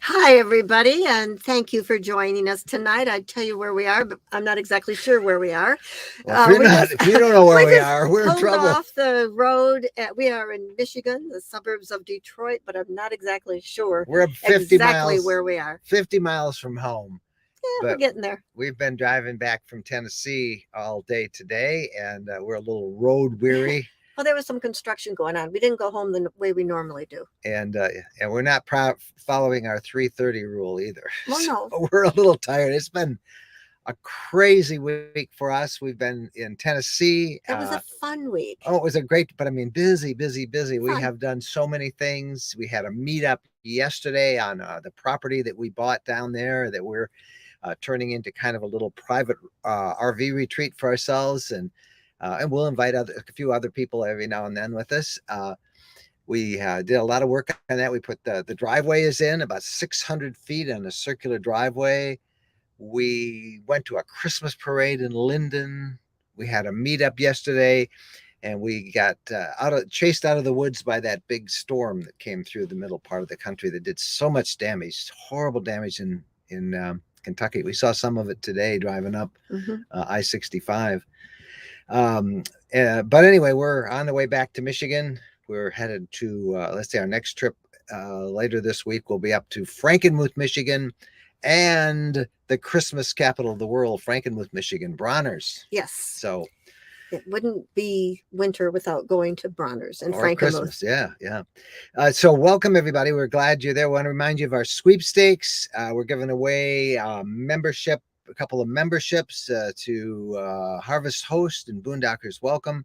Hi, everybody, and thank you for joining us tonight. I'd tell you where we are, but I'm not exactly sure where we are. Well, if you don't know where we are, we're in trouble. Off the road. We are in Michigan, the suburbs of Detroit, but I'm not exactly sure. We're 50 exactly miles where we are. 50 miles from home. Yeah, we're getting there. We've been driving back from Tennessee all day today, and we're a little road weary. Well, there was some construction going on. We didn't go home the way we normally do. And we're not following our 3:30 rule either. Well, no. So we're a little tired. It's been a crazy week for us. We've been in Tennessee. It was a fun week. Oh, it was a great, but I mean, busy. Fun. We have done so many things. We had a meetup yesterday on the property that we bought down there that we're turning into kind of a little private RV retreat for ourselves. And we'll invite a few other people every now and then with us. We did a lot of work on that. We put the driveway is in about 600 feet on a circular driveway. We went to a Christmas parade in Linden. We had a meetup yesterday, and we got chased out of the woods by that big storm that came through the middle part of the country that did so much damage, horrible damage in Kentucky. We saw some of it today driving up I-65. But anyway, we're on the way back to Michigan. We're headed to, let's say our next trip later this week will be up to Frankenmuth, Michigan, and the Christmas capital of the world, Frankenmuth, Michigan, Bronner's. Yes. So it wouldn't be winter without going to Bronner's and Frankenmuth. Christmas. Yeah. So welcome, everybody. We're glad you're there. We want to remind you of our sweepstakes. We're giving away membership, a couple of memberships to Harvest Host and Boondockers Welcome.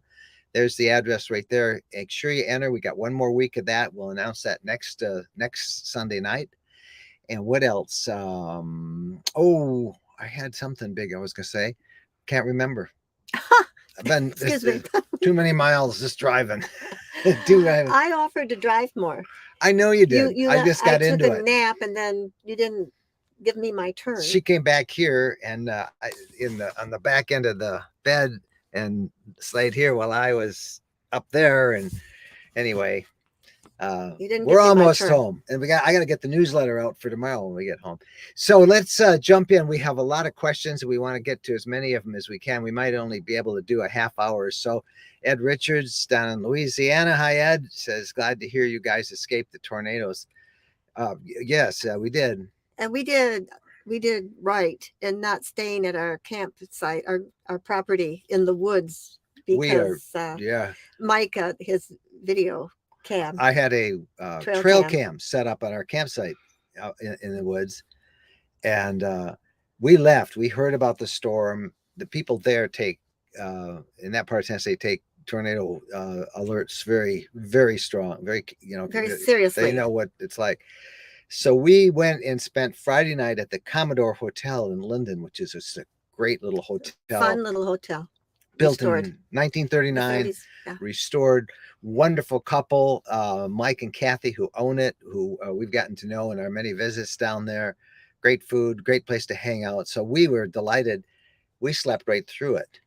There's the address right there. Make sure you enter. We got one more week of that. We'll announce that next Sunday night. And what else? I had something big I was going to say. Can't remember. I've been too many miles just driving. I offered to drive more. I know you did. I just got into it. I took a nap, and then you didn't give me my turn. She came back here and on the back end of the bed and slayed here while I was up there. And anyway, we're almost home, and I got to get the newsletter out for tomorrow when we get home. So let's jump in. We have a lot of questions, and we want to get to as many of them as we can. We might only be able to do a half hour or so. Ed Richards down in Louisiana. Hi, Ed. Says, glad to hear you guys escaped the tornadoes. Yes, we did. And we did right in not staying at our campsite, our property in the woods, because Mike, his video cam. I had a trail cam set up on our campsite out in the woods, and we left. We heard about the storm. The people there take in that part of Tennessee take tornado alerts very, very strong, very seriously. They know what it's like. So we went and spent Friday night at the Commodore Hotel in Linden, which is just a great little hotel. Fun little hotel. Built in 1939, restored, wonderful couple, Mike and Kathy, who own it, who we've gotten to know in our many visits down there. Great food, great place to hang out. So we were delighted. We slept right through it.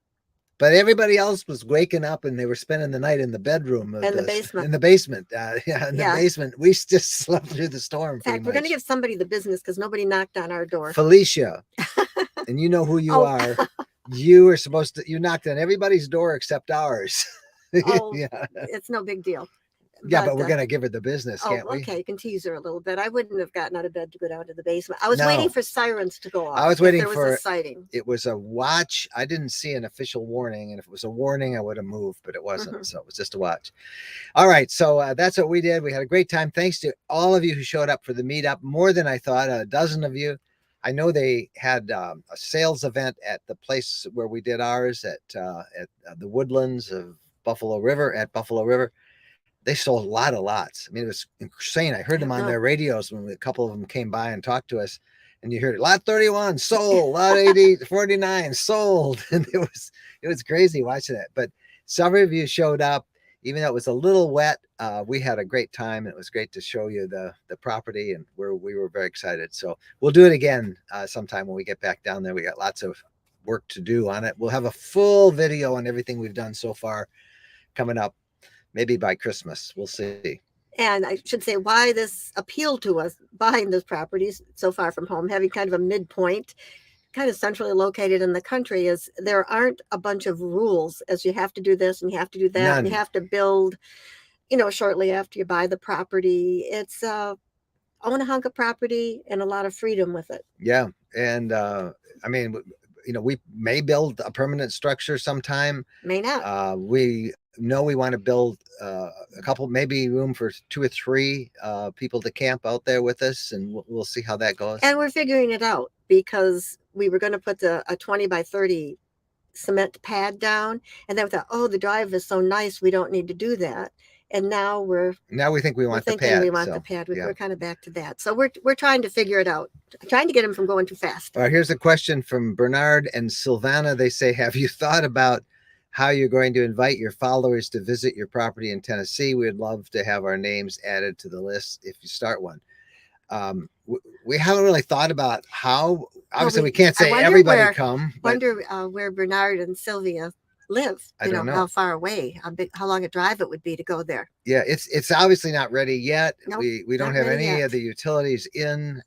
But everybody else was waking up, and they were spending the night in the bedroom. In the basement. In the basement. Basement. We just slept through the storm. In fact, we're going to give somebody the business because nobody knocked on our door. Felicia. And you know who you are. You are supposed to, you knocked on everybody's door except ours. It's no big deal. Yeah, but we're going to give her the business, can't we? Okay, you can tease her a little bit. I wouldn't have gotten out of bed to go down to the basement. I was waiting for sirens to go off. I was waiting for a sighting. It was a watch. I didn't see an official warning, and if it was a warning, I would have moved, but it wasn't. So it was just a watch. All right, so that's what we did. We had a great time. Thanks to all of you who showed up for the meetup, more than I thought, a dozen of you. I know they had a sales event at the place where we did ours at the Woodlands of Buffalo River. They sold a lot of lots. I mean, it was insane. I heard them on their radios when a couple of them came by and talked to us, and you heard lot 31 sold, lot 49 sold. And it was crazy watching it. But several of you showed up, even though it was a little wet. We had a great time. It was great to show you the property, and we were very excited. So we'll do it again sometime when we get back down there. We got lots of work to do on it. We'll have a full video on everything we've done so far coming up maybe by Christmas. We'll see. And I should say why this appealed to us, buying those properties so far from home, having kind of a midpoint, kind of centrally located in the country, is there aren't a bunch of rules as you have to do this and you have to do that. None. And you have to build, shortly after you buy the property. It's own a hunk of property and a lot of freedom with it. Yeah. And I mean, we may build a permanent structure sometime. May not. We know we want to build a couple, maybe room for 2 or 3 people to camp out there with us, and we'll see how that goes. And we're figuring it out because we were going to put a 20 by 30 cement pad down, and then we thought, oh, the drive is so nice, we don't need to do that. And now we think we want the pad. The pad. We're kind of back to that. So we're trying to figure it out, trying to get him from going too fast. All right, here's a question from Bernard and Silvana. They say, have you thought about how you're going to invite your followers to visit your property in Tennessee? We'd love to have our names added to the list if you start one. We haven't really thought about how. Obviously, we can't say everybody come. Wonder where Bernard and Sylvia live. I don't know how far away, how long a drive it would be to go there. Yeah, it's obviously not ready yet. Nope, we don't have any of the utilities in.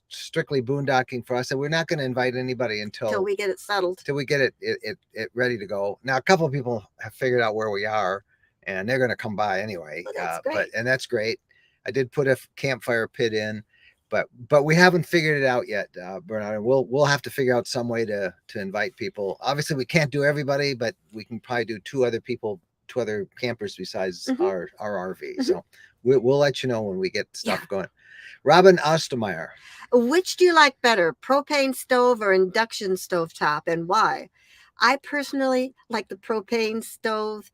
Strictly boondocking for us, and we're not going to invite anybody until we get it settled. Till we get it ready to go. Now, a couple of people have figured out where we are, and they're going to come by anyway. That's great. And that's great. I did put a campfire pit in, but we haven't figured it out yet, Bernard. And we'll have to figure out some way to invite people. Obviously, we can't do everybody, but we can probably do 2 other campers besides our RV. So we'll let you know when we get stuff going. Robin Ostermeyer. Which do you like better, propane stove or induction stove top, and why? I personally like the propane stove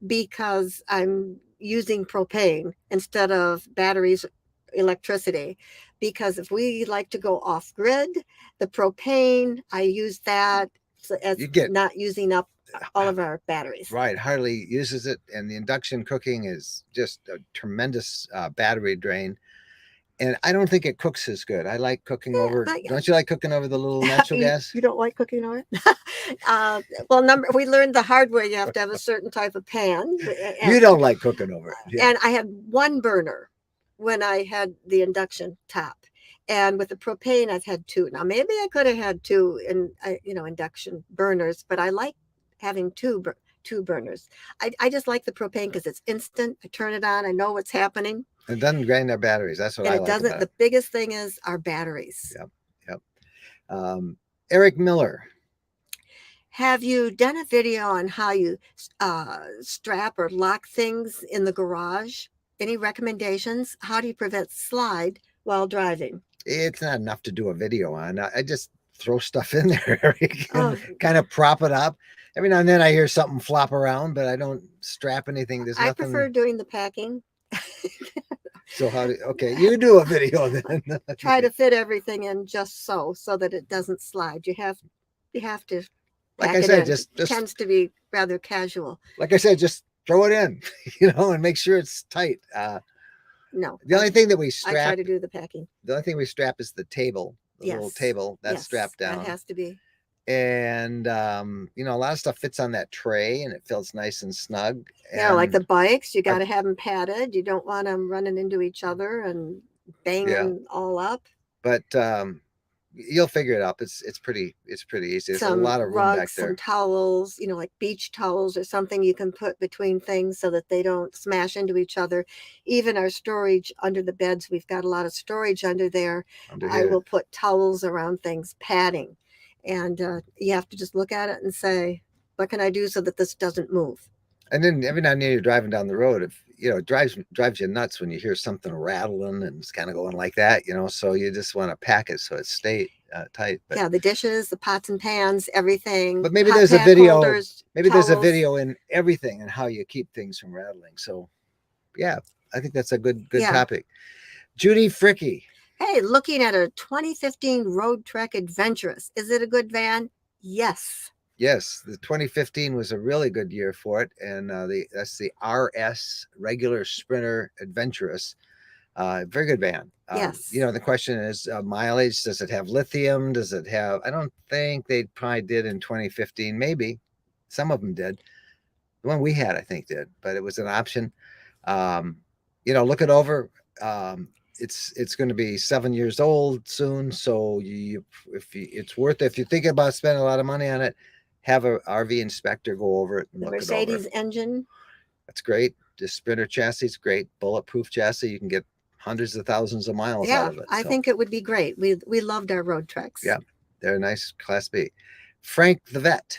because I'm using propane instead of batteries, electricity. Because if we like to go off grid, the propane, I use that as not using up all of our batteries. Right, hardly uses it, and the induction cooking is just a tremendous battery drain. And I don't think it cooks as good. I like cooking over. Don't you like cooking over the little natural gas? You don't like cooking over it? We learned the hard way. You have to have a certain type of pan. You don't like cooking over it. Yeah. And I had 1 burner when I had the induction top. And with the propane, I've had 2. Now, maybe I could have had 2 induction burners, but I like having 2 burners. I just like the propane because it's instant. I turn it on. I know what's happening. It doesn't drain our batteries. That's what I like about it. The biggest thing is our batteries. Yep. Eric Miller. Have you done a video on how you strap or lock things in the garage? Any recommendations? How do you prevent slide while driving? It's not enough to do a video on. I just throw stuff in there, Eric, and kind of prop it up. Every now and then I hear something flop around, but I don't strap anything. There's nothing. I prefer doing the packing. So you do a video then. Try to fit everything in just so that it doesn't slide. You have to. Like I said, just tends to be rather casual. Like I said, just throw it in, and make sure it's tight. No. The only thing that we strap. I try to do the packing. The only thing we strap is the table, little table that's strapped down. That has to be. And a lot of stuff fits on that tray, and it feels nice and snug. Yeah, like the bikes, you got to have them padded. You don't want them running into each other and banging all up. But you'll figure it out. It's pretty easy. There's a lot of room rugs, back there. Some towels, like beach towels or something you can put between things so that they don't smash into each other. Even our storage under the beds, we've got a lot of storage under there. I will put towels around things, padding. And you have to just look at it and say, what can I do so that this doesn't move? And then every now and then you're driving down the road, it drives you nuts when you hear something rattling and it's kind of going like that, so you just want to pack it so it's tight. But, the dishes, the pots and pans, everything. But maybe there's a video. Holders, there's a video in everything and how you keep things from rattling. So, I think that's a good topic. Judy Fricky. Hey, looking at a 2015 Road Trek Adventurous. Is it a good van? Yes. Yes, the 2015 was a really good year for it, and that's the RS Regular Sprinter Adventurous. Very good van. Yes. The question is mileage. Does it have lithium? Does it have? I don't think they probably did in 2015. Maybe some of them did. The one we had, I think, did, but it was an option. Um, look it over. Um, it's going to be 7 years old soon, so it's worth it. If you're thinking about spending a lot of money on it, have a RV inspector go over it and The look it over. Mercedes engine. That's great. The Sprinter chassis is great, bulletproof chassis. You can get hundreds of thousands of miles out Yeah, of it. I So think it would be great. We loved our road treks. yeah, they're a nice Class B. Frank the vet.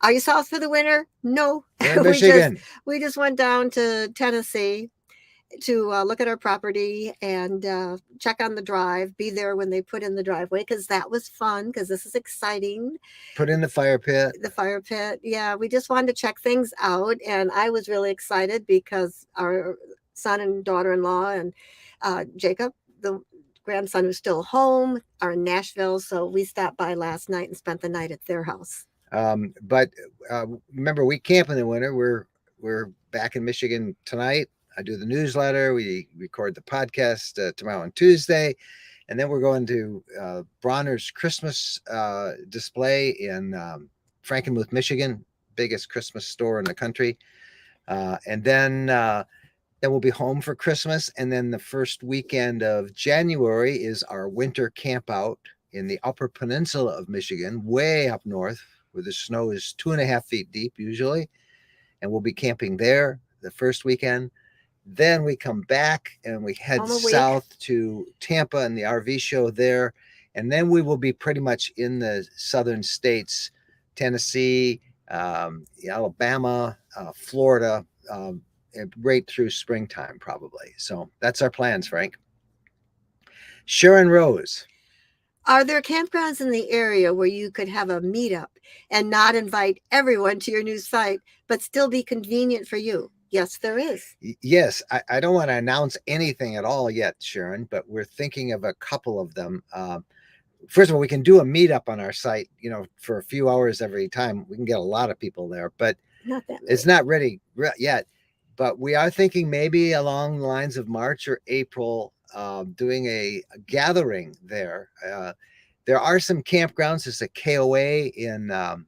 Are you south for the winter? No, We're in we just Michigan. we just went down to Tennessee to look at our property and check on the drive. Be there when they put in the driveway because that was fun. Because this is exciting. Put in the fire pit. The fire pit. Yeah, we just wanted to check things out, and I was really excited because our son and daughter-in-law and Jacob, the grandson who's still home, are in Nashville. So we stopped by last night and spent the night at their house. But remember, we camp in the winter. We're back in Michigan tonight. I do the newsletter. We record the podcast tomorrow and Tuesday, and then we're going to Bronner's Christmas display in Frankenmuth, Michigan, biggest Christmas store in the country. And then we'll be home for Christmas, and then the first weekend of January is our winter camp out in the Upper Peninsula of Michigan, way up north, where the snow is 2.5 feet deep usually, and we'll be camping there the first weekend. Then we come back and we head south to Tampa and the RV show there, and then we will be pretty much in the southern states, Tennessee, Alabama, Florida, right through springtime probably. So that's our plans, Frank. Sharon Rose. Are there campgrounds in the area where you could have a meetup and not invite everyone to your new site, but still be convenient for you? Yes, there is. Yes, I don't want to announce anything at all yet, Sharon, but we're thinking of a couple of them. First of all, we can do a meetup on our site, for a few hours every time. We can get a lot of people there, but not that many. It's not ready yet. But we are thinking maybe along the lines of March or April, doing a gathering there. There are some campgrounds. There's a KOA in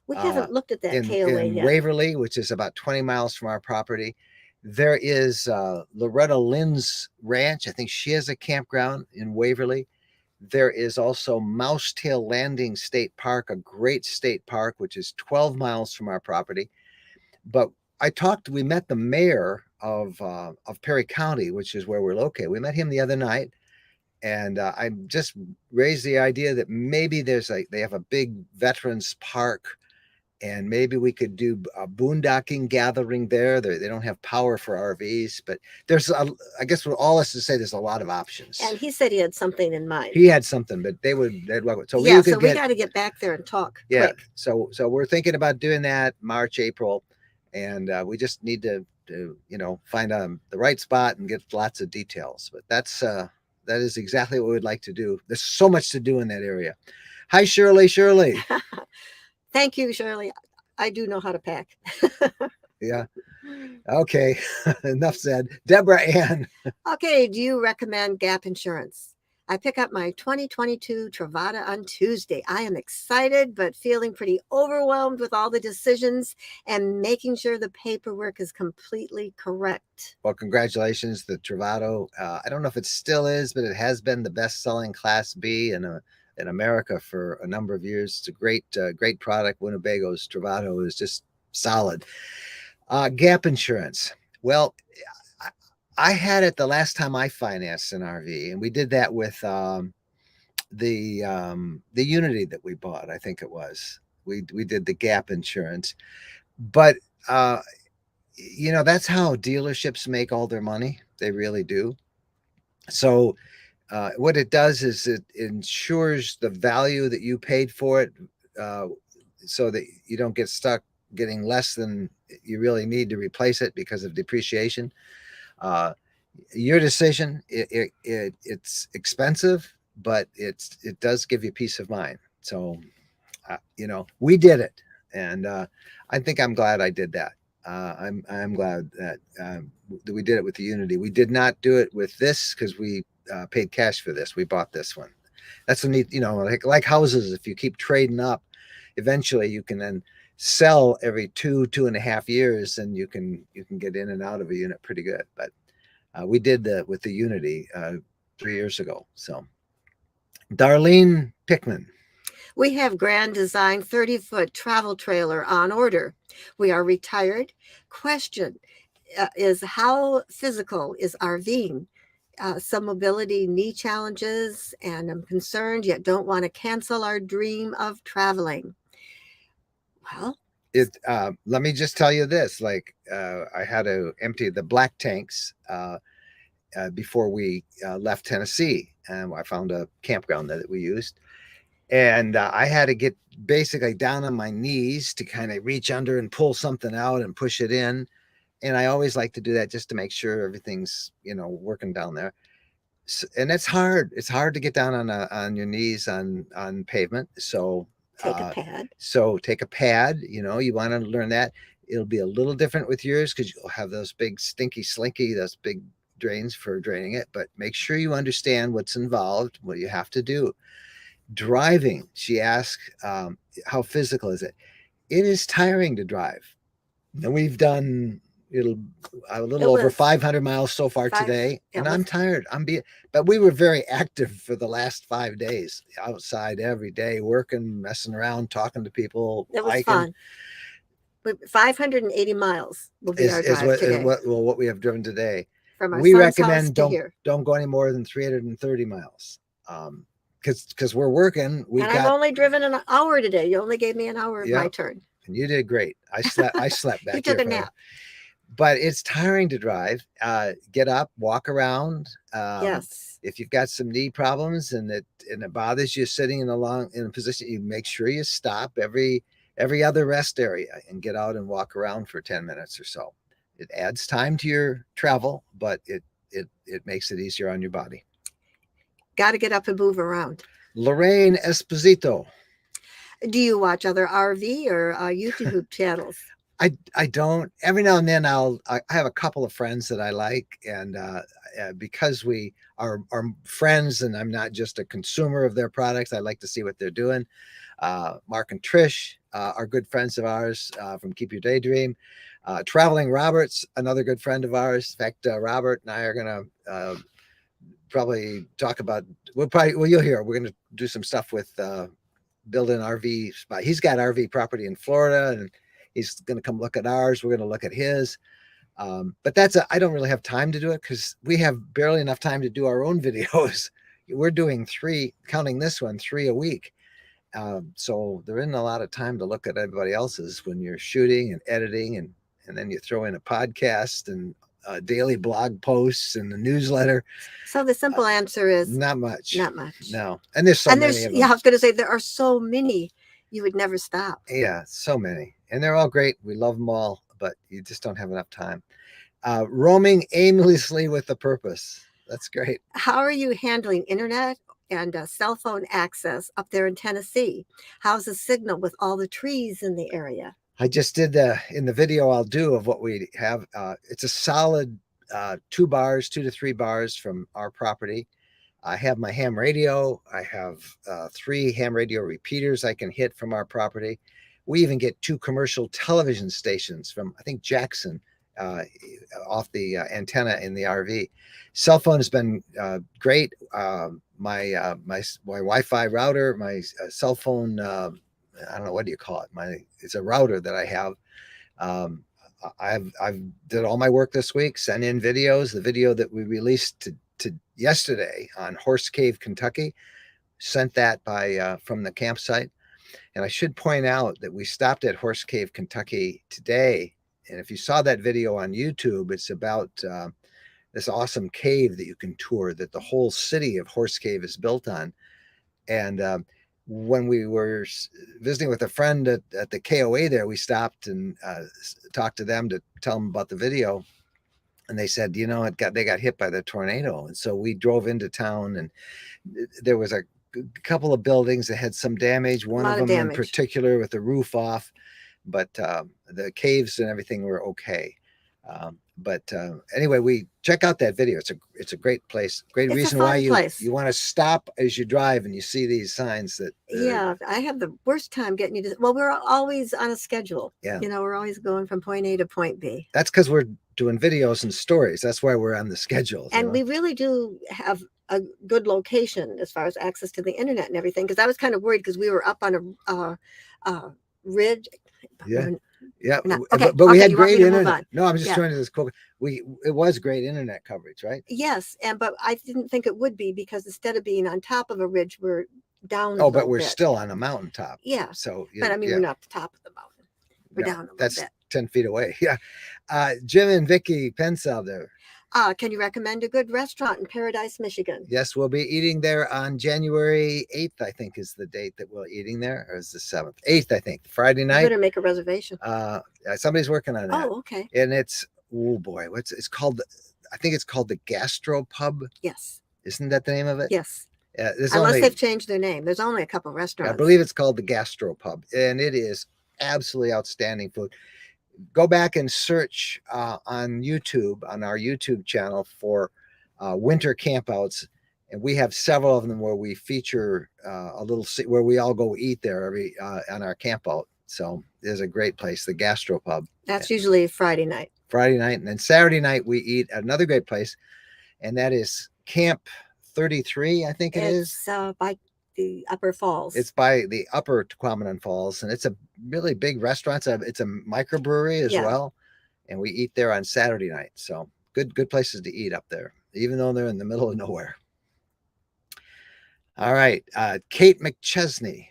we haven't looked at that KOA in yet. Waverly, which is about 20 miles from our property. There is Loretta Lynn's ranch. I think she has a campground in Waverly. There is also Mousetail Landing State Park, a great state park, which is 12 miles from our property. But we met the mayor of Perry County, which is where we're located. We met him the other night, and I just raised the idea that maybe they have a big veterans park, and maybe we could do a boondocking gathering there. They don't have power for RVs, but I guess what all us to say, there's a lot of options. And he said he had something in mind. He had something, but they'd welcome. So yeah, we got to get back there and talk. Yeah, quick. So we're thinking about doing that March, April, and we just need to find the right spot and get lots of details. But that is exactly what we'd like to do. There's so much to do in that area. Hi, Shirley. Thank you, Shirley. I do know how to pack. Yeah. Okay. Enough said. Deborah Ann. Okay. Do you recommend gap insurance? I pick up my 2022 Travada on Tuesday. I am excited, but feeling pretty overwhelmed with all the decisions and making sure the paperwork is completely correct. Well, congratulations. The Travado. I don't know if it still is, but it has been the best-selling Class B in America for a number of years. It's a great product. Winnebago's Travado is just solid. Gap insurance. Well, I had it the last time I financed an RV, and we did that with the Unity that we bought. I think it was we did the gap insurance, but that's how dealerships make all their money. They really do. So what it does is it ensures the value that you paid for it, so that you don't get stuck getting less than you really need to replace it because of depreciation. Your decision. It's expensive, but it does give you peace of mind. So, we did it, and I think I'm glad I did that. I'm glad that we did it with the Unity. We did not do it with this because we paid cash for this. We bought this one. That's a neat, like houses. If you keep trading up, eventually you can then sell every 2.5 years, and you can get in and out of a unit pretty good. But we did the with the Unity 3 years ago. So Darlene Pickman. We have Grand Design 30-foot travel trailer on order. We are retired. Question is, how physical is RVing? Some mobility knee challenges, and I'm concerned yet don't want to cancel our dream of traveling. Well, Let me just tell you this: like I had to empty the black tanks before we left Tennessee, and I found a campground that we used, and I had to get basically down on my knees to kind of reach under and pull something out and push it in. And I always like to do that just to make sure everything's working down there. And it's hard. It's hard to get down on your knees on pavement. So take a pad. Take a pad. You want to learn that. It'll be a little different with yours because you'll have those big stinky slinky, those big drains for draining it. But make sure you understand what's involved, what you have to do. Driving, she asked, how physical is it? It is tiring to drive. And we've done a little over 500 miles so far today, and I'm tired. But we were very active for the last 5 days, outside every day, working, messing around, talking to people. It was fun. 580 miles will be our drive today. What we have driven today. From our we son's recommend house to here. Don't go any more than 330 miles. Because we're working. I've only driven an hour today. You only gave me an hour of my turn. And you did great. I slept back. He took a nap. But it's tiring to drive. Get up, walk around. Yes. If you've got some knee problems and it bothers you sitting in a position, you make sure you stop every other rest area and get out and walk around for 10 minutes or so. It adds time to your travel, but it makes it easier on your body. Got to get up and move around. Lorraine Esposito. Do you watch other RV or YouTube channels? I don't. Every now and then I have a couple of friends that I like, and because we are friends and I'm not just a consumer of their products, I like to see what they're doing. Mark and Trish are good friends of ours from Keep Your Daydream. Traveling Robert's another good friend of ours. In fact, Robert and I are gonna probably talk about. You'll hear. We're gonna do some stuff with building an RV spot. He's got RV property in Florida, and he's going to come look at ours. We're going to look at his. But I don't really have time to do it because we have barely enough time to do our own videos. We're doing 3, counting this one, 3 a week. So there isn't a lot of time to look at everybody else's when you're shooting and editing, and then you throw in a podcast and daily blog posts and the newsletter. So the simple answer is not much. Not much. No. And there's so many of them. Yeah, I was going to say there are so many you would never stop. Yeah, so many. And they're all great. We love them all, but you just don't have enough time. Roaming aimlessly with a purpose. That's great. How are you handling internet and cell phone access up there in Tennessee? How's the signal with all the trees in the area? I just did in the video I'll do of what we have. It's a solid 2 to 3 bars from our property. I have my ham radio. I have 3 ham radio repeaters I can hit from our property. We even get 2 commercial television stations from, I think, Jackson off the antenna in the RV. Cell phone has been great. My Wi-Fi router, my cell phone, I don't know, what do you call it? It's a router that I have. I've did all my work this week, sent in videos. The video that we released to yesterday on Horse Cave, Kentucky, sent that from the campsite. And I should point out that we stopped at Horse Cave, Kentucky today. And if you saw that video on YouTube, it's about this awesome cave that you can tour that the whole city of Horse Cave is built on. And when we were visiting with a friend at the KOA there, we stopped and talked to them to tell them about the video. And they said, they got hit by the tornado. And so we drove into town, and there was a couple of buildings that had some damage. One of them in particular with the roof off, but the caves and everything were okay. But anyway, we check out that video. It's a great place. Great It's a reason why fun place. you want to stop as you drive and you see these signs that. Yeah, I have the worst time getting you to. Well, we're always on a schedule. Yeah. You know, we're always going from point A to point B. That's because we're doing videos and stories. That's why we're on the schedule. And we really do have a good location as far as access to the internet and everything. Because I was kind of worried because we were up on a ridge. Yeah. Yeah, okay, but we had you want me great to move internet. on? No, I'm just Yeah. trying to just cool. It was great internet coverage, right? Yes, but I didn't think it would be because instead of being on top of a ridge, we're down. Oh, but we're still on a mountaintop. Yeah. So, But I mean, we're not the top of the mountain. We're down a little that's bit. 10 feet away. Yeah. Jim and Vicky Pensalder. Can you recommend a good restaurant in Paradise, Michigan? Yes, we'll be eating there on January 8th, I think is the date that we're eating there, or is the 7th? 8th, I think, Friday night. You better make a reservation. Somebody's working on that. Oh, okay. And it's, oh boy, it's called? I think it's called the Gastro Pub. Yes. Isn't that the name of it? Yes. Unless they've changed their name. There's only a couple restaurants. I believe it's called the Gastro Pub, and it is absolutely outstanding food. Go back and search on YouTube, on our YouTube channel for winter campouts. And we have several of them where we feature where we all go eat there on our campout. So there's a great place, the Gastro Pub. That's usually Friday night. Friday night. And then Saturday night, we eat at another great place. And that is Camp 33, I think it's by the Upper Falls. It's by the Upper Tequamanon Falls, and it's a really big restaurant. It's a microbrewery as well, and we eat there on Saturday night. So good places to eat up there, even though they're in the middle of nowhere. All right, Kate McChesney.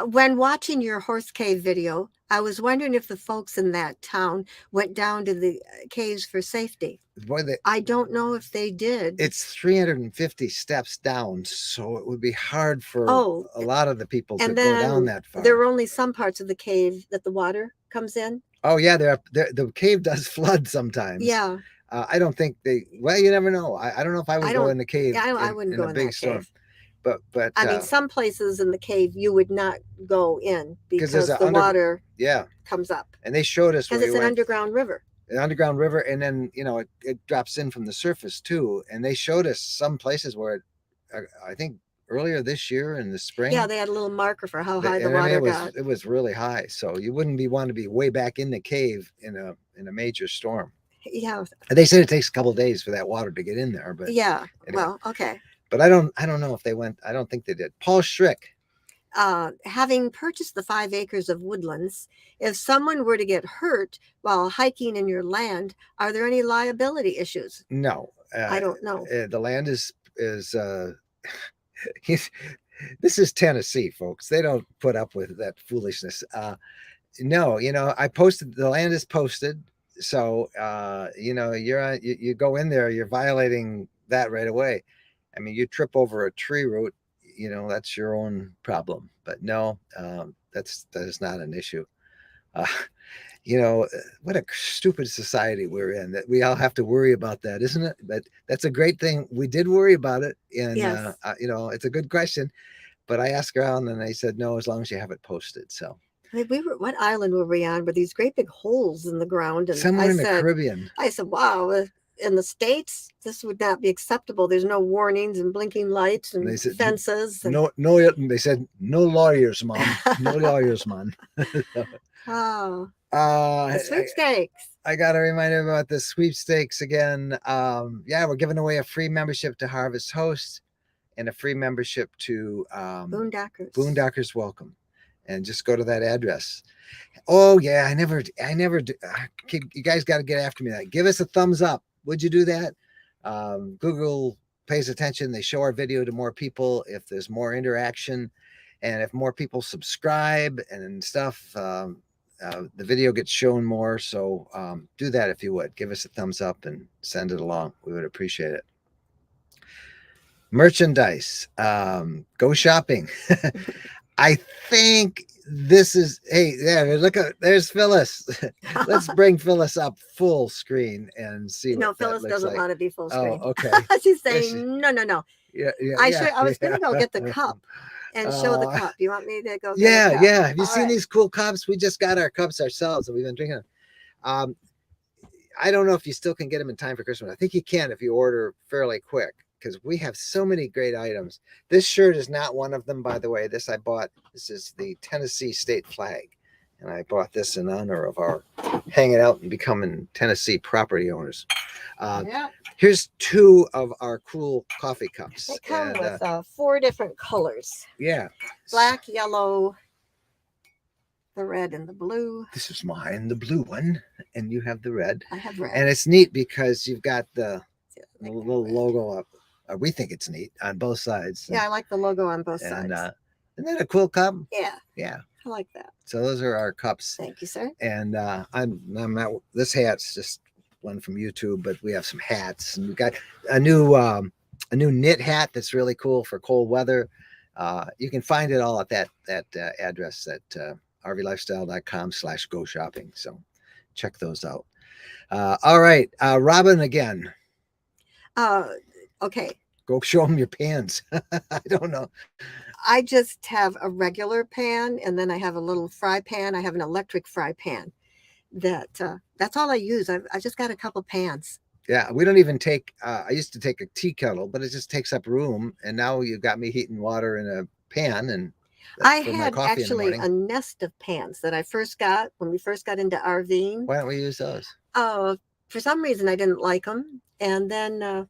When watching your horse cave video, I was wondering if the folks in that town went down to the caves for safety. Boy, I don't know if they did. It's 350 steps down, so it would be hard for a lot of the people to go down that far. There are only some parts of the cave that the water comes in. Oh yeah, the cave does flood sometimes. Yeah. I don't think well, you never know. I don't know if I would go in the cave. Yeah, I wouldn't go in a big storm. Cave. But I mean, some places in the cave you would not go in because the water comes up. And they showed us because it's an underground river. An underground river, and then it drops in from the surface too. And they showed us some places where I think earlier this year in the spring. Yeah, they had a little marker for how high the water got. It was really high, so you wouldn't want to be way back in the cave in a major storm. Yeah. And they said it takes a couple of days for that water to get in there, but yeah. Anyway. Well, okay. But I don't know if they went. I don't think they did. Paul Schrick. Having purchased the 5 acres of woodlands, if someone were to get hurt while hiking in your land, are there any liability issues? No. I don't know. The land is this is Tennessee, folks. They don't put up with that foolishness. No, I posted, the land is posted. So, you go in there, you're violating that right away. I mean, you trip over a tree root, that's your own problem. But no, that is not an issue. What a stupid society we're in that we all have to worry about that, isn't it? But that's a great thing. We did worry about it. And, yes. It's a good question. But I asked around and they said, no, as long as you have it posted. So. What island were we on? Were these great big holes in the ground? And somewhere in the Caribbean. I said, wow. In the States, this would not be acceptable. There's no warnings and blinking lights and they said, fences. No, they said, no lawyers, Mom. No lawyers, Mom. Oh, the sweepstakes. I got to remind you about the sweepstakes again. We're giving away a free membership to Harvest Host and a free membership to Boondockers. Boondockers Welcome. And just go to that address. Oh yeah, I never do. You guys got to get after me. Give us a thumbs up. Would you do that? Google pays attention. They show our video to more people if there's more interaction, and if more people subscribe and stuff, the video gets shown more. So do that if you would. Give us a thumbs up and send it along. We would appreciate it. Merchandise. Go shopping. I think this is, there's Phyllis. Let's bring Phyllis up full screen and see. No, Phyllis doesn't want to be full screen. Oh, okay. She's saying, no. Yeah. I was going to go get the cup and show the cup. You want me to go? Yeah. Have you seen these cool cups? We just got our cups ourselves and we've been drinking them. I don't know if you still can get them in time for Christmas. I think you can if you order fairly quick, because we have so many great items. This shirt is not one of them, by the way. This I bought. This is the Tennessee state flag, and I bought this in honor of our hanging out and becoming Tennessee property owners. Yeah. Here's 2 of our cool coffee cups. They come And, with 4 different colors: yeah, black, yellow, the red, and the blue. this is mine, the blue one, and you have the red. I have red. And it's neat because you've got the Like little red. logo up. We think it's neat on both sides. Yeah, I like the logo on both sides. Isn't that a cool cup? Yeah, Yeah. I like that. So those are our cups. Thank you, sir. And I'm not. This hat's just one from YouTube, but we have some hats, and we've got a new knit hat that's really cool for cold weather. You can find it all at that address at rvlifestyle.com/go shopping. So check those out. All right, Robin again. Okay. Go show them your pans. I don't know. I just have a regular pan, and then I have a little fry pan. I have an electric fry pan. That's all I use. I just got a couple pans. Yeah, we don't even take. I used to take a tea kettle, but it just takes up room. And now you got me heating water in a pan, and I had actually a nest of pans that I first got when we first got into RVing. Why don't we use those? For some reason I didn't like them, and then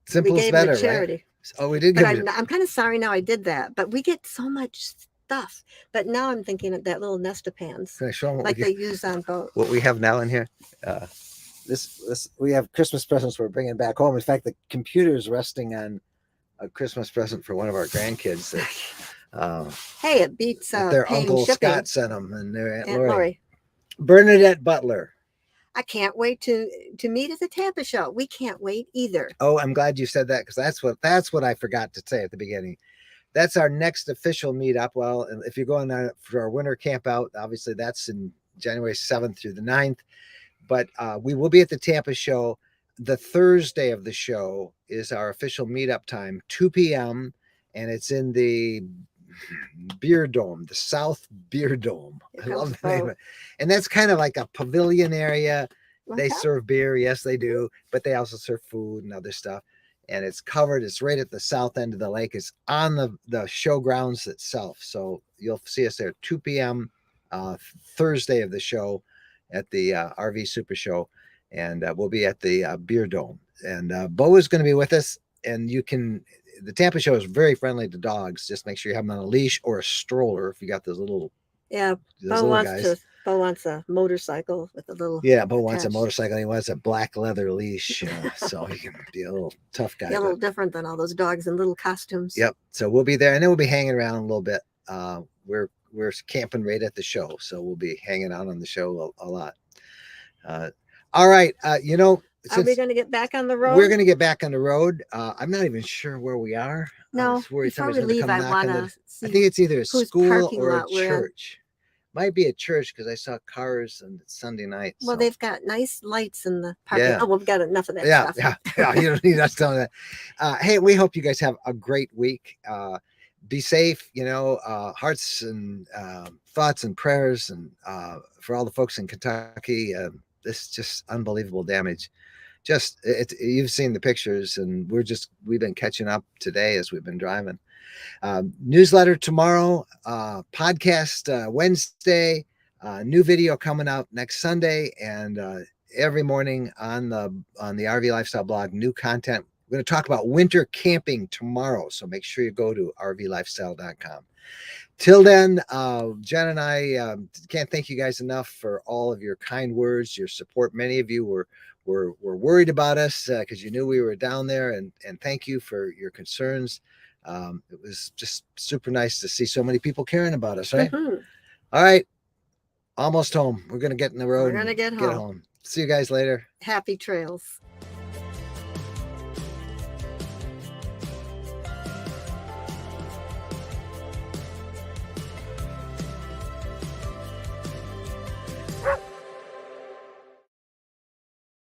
Simple we is gave better, them to charity. Right? Oh, we did. But I'm kind of sorry now I did that. But we get so much stuff. But now I'm thinking of that little nest of pans, Can I show them like they use on boats. What we have now in here? This we have Christmas presents we're bringing back home. In fact, the computer is resting on a Christmas present for one of our grandkids. That hey, it beats their uncle shipping. Scott sent them, and their Aunt Lori. Lori. Bernadette Butler. I can't wait to meet at the Tampa Show. We can't wait either. Oh, I'm glad you said that, because that's what I forgot to say at the beginning. That's our next official meetup. Well, if you're going on for our winter camp out, obviously that's in January 7th through the 9th. But we will be at the Tampa Show. The Thursday of the show is our official meetup time, 2 p.m. And it's in the Beer Dome, the South Beer Dome. I love the name of it. And that's kind of like a pavilion area. They serve beer. Yes, they do. But they also serve food and other stuff. And it's covered. It's right at the south end of the lake. It's on the show grounds itself. So you'll see us there 2 p.m. Thursday of the show at the RV Super Show. And we'll be at the Beer Dome. And Bo is going to be with us. And the Tampa Show is very friendly to dogs. Just make sure you have them on a leash or a stroller if you got those little. Yeah, Bo wants a motorcycle with a little. Yeah, Bo wants a motorcycle. He wants a black leather leash, so he can be a little tough guy. Yeah, a little different than all those dogs in little costumes. Yep. So we'll be there, and then we'll be hanging around a little bit. We're camping right at the show, so we'll be hanging out on the show a lot. All right, are we going to get back on the road? We're going to get back on the road. I'm not even sure where we are. No, before we leave, I want to see. I think it's either a school or a church. Might be a church, because I saw cars on Sunday night. Well, they've got nice lights in the parking. Yeah. Oh, well, we've got enough of that stuff. Yeah. You don't need us telling that. Hey, we hope you guys have a great week. Be safe, hearts and thoughts and prayers, and for all the folks in Kentucky. This just unbelievable damage. You've seen the pictures, and we've been catching up today as we've been driving. Newsletter tomorrow, podcast Wednesday, new video coming out next Sunday, and every morning on the RV Lifestyle blog, new content. We're going to talk about winter camping tomorrow, so make sure you go to rvlifestyle.com. Till then, Jen and I can't thank you guys enough for all of your kind words, your support. Many of you were worried about us because you knew we were down there, and thank you for your concerns. It was just super nice to see so many people caring about us, right? Mm-hmm. All right. Almost home. We're going to get in the road. We're going to get home. See you guys later. Happy trails.